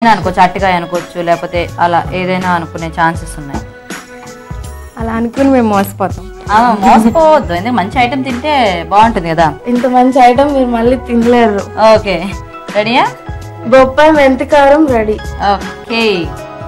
అనుకోవచ్చు, అట్టికాయ అనుకోవచ్చు, లేకపోతే అలా ఏదైనా అనుకునే ఛాన్సెస్ ఉన్నాయి. అలా అనుకుని మేము మోసపోతాం. మోసపోవద్దు, ఎందుకంటే మంచి ఐటమ్ తింటే బాగుంటుంది కదా. ఇంత మంచి ఐటమ్ మీరు మళ్ళీ తినలేరు. ఓకే, రెడీయా? బొప్పాయి మెంతికారం రెడీ. ఓకే,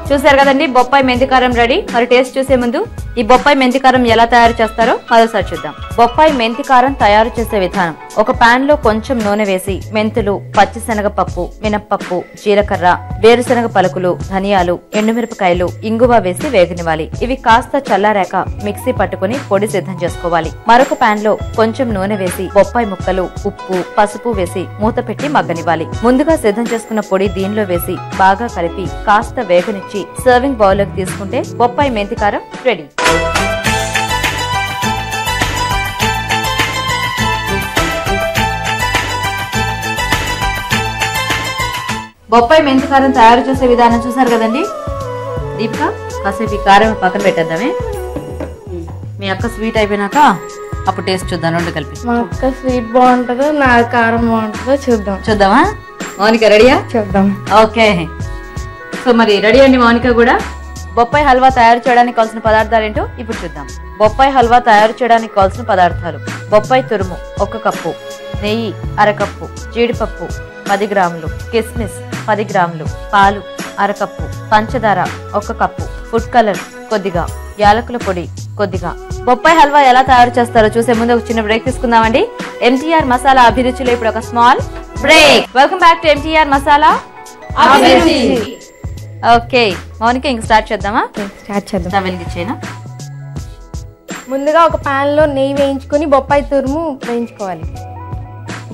చూసారు కదండి, బొప్పాయి మెంతికారం రెడీ. మరి టేస్ట్ చూసే ముందు ఈ బొప్పాయి మెంతికారం ఎలా తయారు చేస్తారో మరోసారి చూద్దాం. బొప్పాయి మెంతికారం తయారు చేసే విధానం: ఒక పాన్ లో కొంచెం నూనె వేసి మెంతులు, పచ్చిశనగపప్పు, మినప్పప్పు, జీలకర్ర, వేరుశనగ పలుకులు, ధనియాలు, ఎండుమిరపకాయలు, ఇంగువ వేసి వేగనివ్వాలి. ఇవి కాస్త చల్లారాక మిక్సీ పట్టుకుని పొడి సిద్ధం చేసుకోవాలి. మరొక పాన్ లో కొంచెం నూనె వేసి బొప్పాయి ముక్కలు, ఉప్పు, పసుపు వేసి మూత పెట్టి మగ్గనివ్వాలి. ముందుగా సిద్ధం చేసుకున్న పొడి దీనిలో వేసి బాగా కలిపి కాస్త వేగనిచ్చి సర్వింగ్ బౌల్ లోకి తీసుకుంటే బొప్పాయి మెంతికారం రెడీ. బొప్పాయి మెంతికారం తయారు చేసే విధానం చూసారు కదండి. దీపిక, కాసేపు ఈ కారం పక్కన పెట్టేద్దామే. మీ అక్క స్వీట్ అయిపోయినాక అప్పుడు టేస్ట్ చూద్దాం, రెండు కలిపి. మా అక్క స్వీట్ బాగుంటుందో నా కారం బాగుంటుందో చూద్దామా? మౌనిక రెడీయా? చూద్దాం. ఓకే, సో మరి రెడీ అండి. మౌనిక కూడా బొప్పాయి హల్వా తయారు చేయడానికి కావాల్సిన పదార్థాలు ఏంటో ఇప్పుడు చూద్దాం. బొప్పాయి హల్వా తయారు చేయడానికి కావాల్సిన పదార్థాలు: బొప్పాయి తురుము 1 కప్పు, నెయ్యి 1/2 కప్పు, జీడిపప్పు 10 గ్రాములు, కిస్మిస్ 10 గ్రాములు, పాలు 1/2 కప్పు, పంచదార 1 కప్పు, ఫుడ్ కలర్ కొద్దిగా, యాలకుల పొడి కొద్దిగా. బొప్పాయి హల్వా ఎలా తయారు చేస్తారో చూసే ముందు ఒక చిన్న బ్రేక్ తీసుకుందామండి. ఎంటీఆర్ మసాలా అభిరుచిలో ఇప్పుడు ఒక small break. Welcome back to MTR masala అభిరుచి. ఓకే మౌనిక, ఇంక స్టార్ట్ చేద్దామా? స్టార్ట్ చేద్దాం. వెలిగించేనా? ముందుగా ఒక పాన్ లో నెయ్యి వేయించుకొని బొప్పాయి తురుము వేయించుకోవాలి.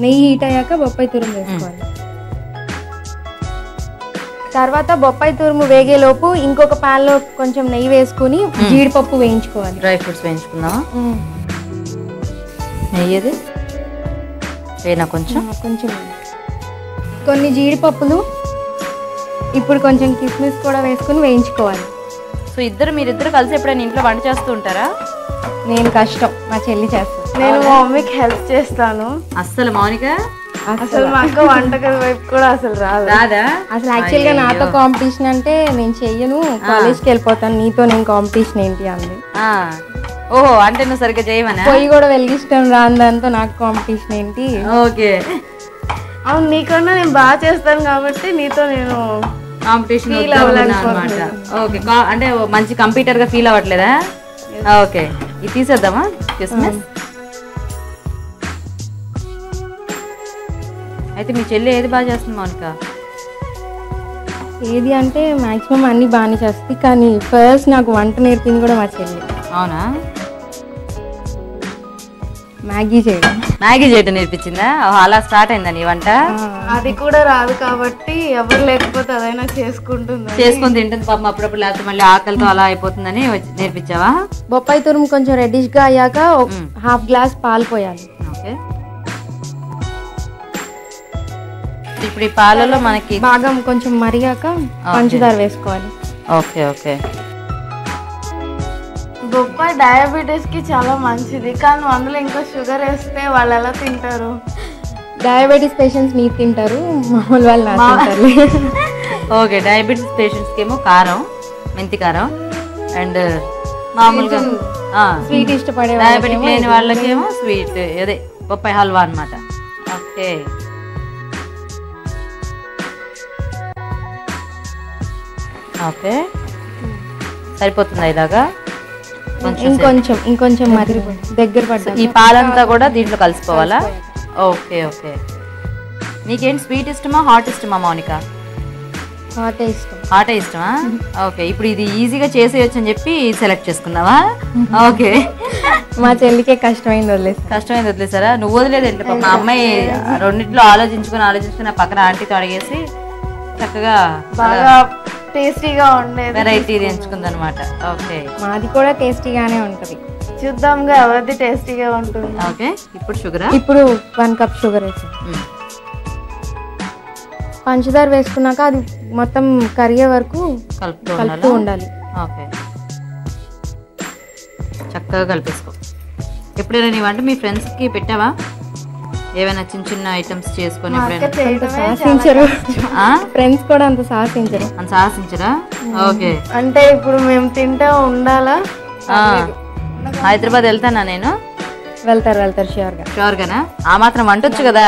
నెయ్యి హీట్ అయ్యాక బొప్పాయి తురుము వేసుకోవాలి. తర్వాత బొప్పాయి తురుము వేగేలోపు ఇంకొక పాన్ లో కొంచెం నెయ్యి వేసుకుని జీడిపప్పు వేయించుకోవాలి. డ్రై ఫ్రూట్స్ వేయించుకుందామా? నెయ్యి వేనా? కొంచెం కొన్ని జీడిపప్పులు, ఇప్పుడు కొంచెం కిస్మిస్ కూడా వేసుకుని వేయించుకోవాలి. సో మీరిద్దరు కలిసి ఎప్పుడైనా ఇంట్లో వంట చేస్తూ ఉంటారా? నేను కష్టం, మా చెల్లి చేస్తాను. నేను మా మమ్మీకి హెల్ప్ చేస్తాను. అస్సలు మౌనిక అసలు మా అక్క వంటగది వైపు కూడా అసలు రాదా? అసలు యాక్చువల్ గా నాతో కాంపిటీషన్ అంటే నేను చెయ్యను, కాలేజ్కి వెళ్ళిపోతాను, నీతో నేను కాంపిటీషన్ ఏంటి అంది. ఓహో, అంటే నువ్వు సరిగ్గా చేయమని. పొయ్యి కూడా వెలిగిష్టం రాని దాంతో నాకు కాంపిటీషన్ ఏంటి? ఓకే, అవును, నీకన్నా నేను బాగా చేస్తాను కాబట్టి నీతో నేను కాంపిటీషన్ అన్నమాట. ఓకే, అంటే మంచి కంప్యూటర్ గా ఫీల్ అవ్వట్లేదా? ఓకే, ఇది తీసేద్దామా కిస్మిస్? అయితే మీ చెల్లి ఏది బాగా చేస్తుంది మౌనిక? ఏది అంటే మాక్సిమం అన్ని బాగానే చేస్తుంది, కానీ ఫస్ట్ నాకు వంట నేర్పింది కూడా మా చెల్లి. అవునా? మ్యాగీ చేయడం నేర్పించిందా? అలా స్టార్ట్ అయిందా నీ వంట? అది కూడా రాదు కాబట్టి ఎవరు లేకపోతే అదైనా చేసుకుని తింటుంది పాపం అప్పుడప్పుడు, లేకపోతే మళ్ళీ ఆకలితో అలా అయిపోతుందని నేర్పించావా? బొప్పాయి తురుము కొంచెం రెడ్డిష్ గా అయ్యాక 1/2 గ్లాస్ పాలు పోయాలి. ఓకే, ఇప్పుడు ఈ పాలలో మనకి బాగా కొంచెం మరిగాక పంచదార వేసుకోవాలి. Okay okay. బొప్పాయి డయాబెటీస్ కి చాలా మంచిది, కానీ అందులో ఇంకా షుగర్ వేస్తే వాళ్ళు ఎలా తింటారు? డయాబెటీస్ పేషెంట్స్ నీరు తింటారు, మామూలు వాళ్ళు నా తింటారు. ఓకే, డయాబెటీస్ పేషెంట్స్ కి ఏమో కారం, మెంతి కారం, అండ్ మామూలుగా స్వీట్ ఇష్టపడే డయాబెటిక్ లేని వాళ్ళకేమో స్వీట్, అదే బొప్పాయి హల్వా అన్నమాట. ఓకే, ఓకే, సరిపోతుందా ఇలాగా? ఇంకొంచెం మరి దగ్గర పడ్డా. ఈ పాలంతా కూడా దీంట్లో కలిసిపోవాలా? Okay okay. నీకేంటి స్వీట్ ఇష్టమా హాట్ ఇష్టమా మౌనిక? హాటే ఇష్టమా? ఓకే, ఇప్పుడు ఇది ఈజీగా చేసేయచ్చు అని చెప్పి సెలెక్ట్ చేసుకున్నావా? ఓకే, మా చెల్లికే కష్టమైంది వదిలేసారా? నువ్వు వదిలేదంటే మా అమ్మాయి రెండింటిలో ఆలోచించుకుని పక్కన ఆంటీతో అడిగేసి చక్కగా బాగా టేస్టీగా ఉండేది వెరైటీ ఎంచుకుంది అనమాట. ఓకే, మాది కూడా టేస్టీగానే ఉంటది, చూద్దాంగా ఎవరిది టేస్టీగా ఉంటుంది. ఓకే, ఇప్పుడు షుగర్, ఇప్పుడు 1 కప్ షుగర్ వేసాం. పంచదార వేసుకున్నాక అది మొత్తం కరిగే వరకు కలుపుతూ ఉండాలి. ఓకే, చక్కగా కలిపేసుకో. ఎప్పుడైనా నీ వంట మీ ఫ్రెండ్స్ కి పెట్టావా? ఏమైనా చిన్న చిన్న ఐటమ్స్ చేసుకొని మా అక్క ఎప్పుడైనా చేయడమే సాహసించరు, ఆ? ఫ్రెండ్స్ కూడా అంత సాహసించరు. అని సాహసించరా? ఓకే. అంటే ఇప్పుడు మేము తింటే ఉండాలా? ఆ, హైదరాబాద్ వెళ్తానా నేను? వెళ్తారు షూర్ గా. షూర్ గానా? ఆ మాత్రం వంటొచ్చు కదా?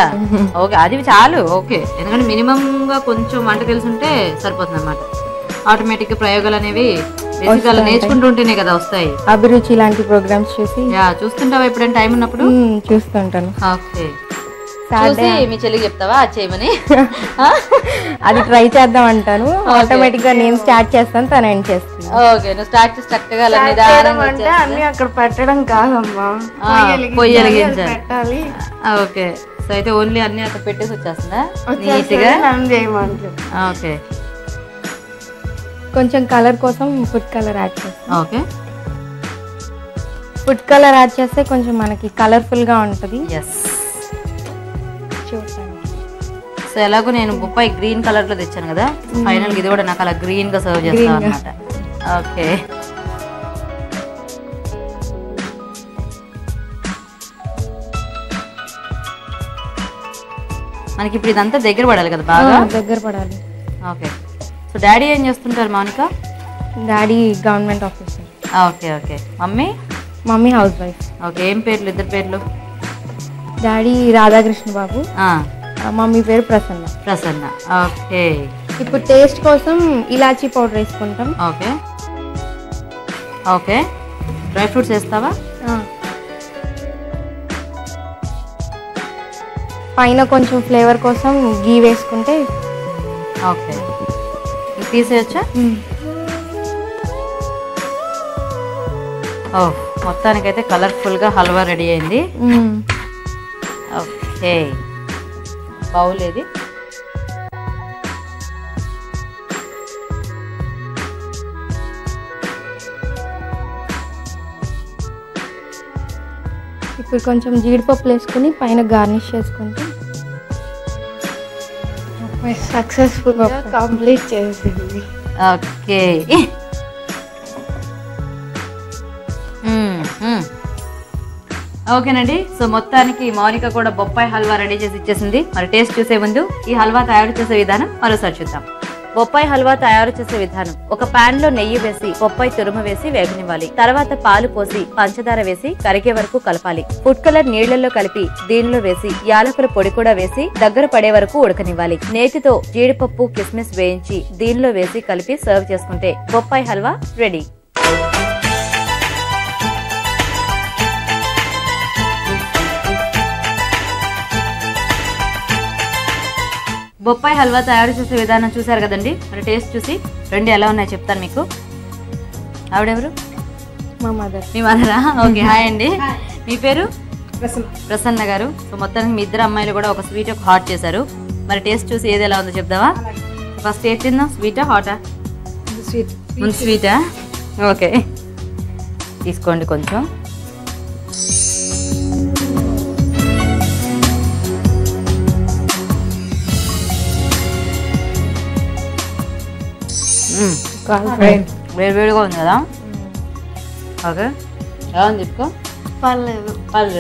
ఓకే, అది చాలు. ఓకే, ఎందుకంటే మినిమం గా కొంచెం వంట తెలుసుంటే సరిపోతుంది అనమాట. ఆటోమేటిక్ గా ప్రయోగాలు అనేవి బేసిక్ అలా నేర్చుకుంటూ ఉంటేనే కదా వస్తాయి. అభిరుచి లాంటి ప్రోగ్రామ్స్ చూసి యా, చూస్తుంటావా ఎప్పుడైనా టైం ఉన్నప్పుడు? చూస్తుంటాను. ఓకే, చూసి మీ చెల్లికి చెప్తావా అది చేయమని? అది ట్రై చేద్దాం అంటాను, ఆటోమేటిక్ గా నేను స్టార్ట్ చేస్తాను, తను ఎండ్ చేస్తుంది. ఓకే, నువ్వు స్టార్ట్ చేసి చక్కగా అలా చేయడం నిదానంగా అంటే అన్ని అక్కడ పెట్టడం కాదమ్మా, పొయ్యి వెలిగించాలి. పెట్టాలి. ఓకే, సో అయితే ఓన్లీ అన్ని అక్కడ పెట్టేసి వచ్చేస్తుందా నీట్ వచ్చేస్తే గా? నన్ను చేయమంటారు. ఓకే కొంచెం కలర్ కోసం ఫుడ్ కలర్ యాడ్ చేస్తాం. ఓకే, ఫుడ్ కలర్ యాడ్ చేస్తే కొంచెం మనకి కలర్ఫుల్ గా ఉంటది ఎస్. చూడటానికి. సో ఎలాగో నేను బొప్పాయి గ్రీన్ కలర్ లో తెచ్చాను కదా, ఫైనల్ ఇది కూడా నాకు అలా గ్రీన్ గా సర్వ్ చేస్తాను అనమాట. ఓకే, మనకి ఇప్పుడు ఇదంతా దగ్గర పడాలి కదా బాగా? దగ్గర పడాలి. ఓకే, సో డాడీ ఏం చేస్తుంటారు Mounika? Daddy government officer, okay okay. Mummy? Mummy house wife. Okay, ఏం పేర్లు ఇద్దరు పేర్లు? డాడీ రాధాకృష్ణ బాబు, ఆ, మమ్మీ పేరు ప్రసన్న. ప్రసన్న. ఓకే ఇప్పుడు టేస్ట్ కోసం ఇలాచీ పౌడర్ వేసుకుంటాం. ఓకే ఓకే, డ్రై ఫ్రూట్స్ వేస్తావా? పైన కొంచెం ఫ్లేవర్ కోసం గీ వేసుకుంటే. ఓకే, ఇది తీసేయచ్చా? ఓ, మొత్తానికైతే కలర్ఫుల్గా హల్వా రెడీ అయింది. ఓకే, బౌల్ ఏది? ఇప్పుడు కొంచెం జీడిపప్పులు వేసుకుని పైన గార్నిష్ చేసుకుంటే సక్సెస్ఫుల్ గా కంప్లీట్ చేసింది. ఓకే, ఓకేనండి. సో మొత్తానికి మౌనిక కూడా బొప్పాయి హల్వా రెడీ చేసి ఇచ్చేసింది. మరి టేస్ట్ చూసే ముందు ఈ హల్వా తయారు చేసే విధానం మరోసారి చూద్దాం. బొప్పాయి హల్వా తయారు చేసే విధానం: ఒక పాన్ లో నెయ్యి వేసి బొప్పాయి తురుము వేసి వేగనివ్వాలి. తర్వాత పాలు పోసి పంచదార వేసి కరిగే వరకు కలపాలి. ఫుడ్ కలర్ నీళ్లలో కలిపి దీనిలో వేసి యాలకుల పొడి కూడా వేసి దగ్గర పడే వరకు ఉడకనివ్వాలి. నేతితో జీడిపప్పు కిస్మిస్ వేయించి దీనిలో వేసి కలిపి సర్వ్ చేసుకుంటే బొప్పాయి హల్వా రెడీ. బొప్పాయి హల్వా తయారు చేసే విధానం చూసారు కదండి. మరి టేస్ట్ చూసి రెండు ఎలా ఉన్నాయో చెప్తాను మీకు. ఆవిడెవరు? మా మదర్. మీ మదరా? ఓకే, హాయ్ అండి. మీ పేరు? ప్రసన్న గారు. సో మొత్తానికి మీ ఇద్దరు అమ్మాయిలు కూడా ఒక స్వీట్ ఒక హాట్ చేశారు. మరి టేస్ట్ చూసి ఏది ఎలా ఉందో చెప్దామా? ఫస్ట్ ఏది తిందాం? స్వీటా హాటా? ముందు స్వీటా? ఓకే, తీసుకోండి కొంచెం. వేడివేడిగా ఉంది కదా? ఓకే, ఎలా ఉంది? చెప్పుకో. పర్లేదు. పర్లేదు.